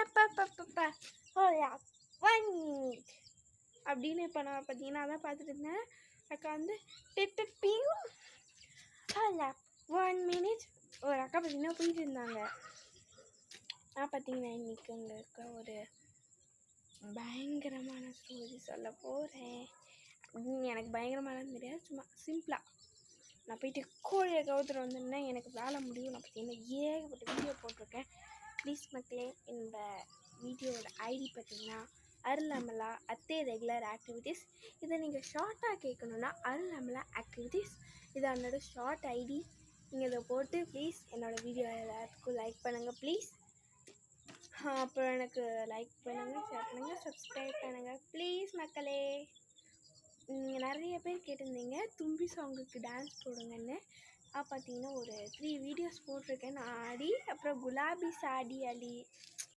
எப்பப்பப்பப்ப hoya 1 minute அப்படின்னு இப்போ நான் பார்த்தீங்கன்னா அதான் பார்த்துட்டு இருந்தேன். அக்கா வந்து டிப்பியூ ஹோயா 1 மினிட் ஒரு அக்கா பார்த்தீங்கன்னா போயிட்டு இருந்தாங்க. நான் பார்த்தீங்கன்னா இன்றைக்கி அங்கே இருக்க ஒரு பயங்கரமான ஸ்டோரி சொல்ல போகிறேன். எனக்கு பயங்கரமானது தெரியாது, சும்மா சிம்பிளாக நான் போயிட்டு கோழியை கவுத்துட்டு வந்துருந்தேன். எனக்கு வேலை முடியும். நான் பார்த்தீங்கன்னா ஏகப்பட்ட வீடியோ போட்டிருக்கேன். ப்ளீஸ் மக்களே, என்னோடய வீடியோவோட ஐடி பார்த்தீங்கன்னா அருளமலா அத்தே ரெகுலர் ஆக்டிவிட்டீஸ். இதை நீங்கள் ஷார்ட்டாக கேட்கணுன்னா அருளமலா ஆக்டிவிட்டீஸ். இது என்னோடய ஷார்ட் ஐடி. நீங்கள் இதை போட்டு ப்ளீஸ் என்னோடய வீடியோ எல்லாத்துக்கும் லைக் பண்ணுங்கள் ப்ளீஸ். அப்புறம் எனக்கு லைக் பண்ணுங்கள், ஷேர் பண்ணுங்கள், சப்ஸ்கிரைப் பண்ணுங்கள் ப்ளீஸ் மக்களே. நீங்கள் நிறைய பேர் கேட்டிருந்தீங்க தும்பி சாங்குக்கு டான்ஸ் போடுங்கன்னு. பார்த்தீங்கன்னா ஒரு 3 வீடியோஸ் போட்டிருக்கேன். நான் ஆடி, அப்புறம் குலாபி சாடி அலி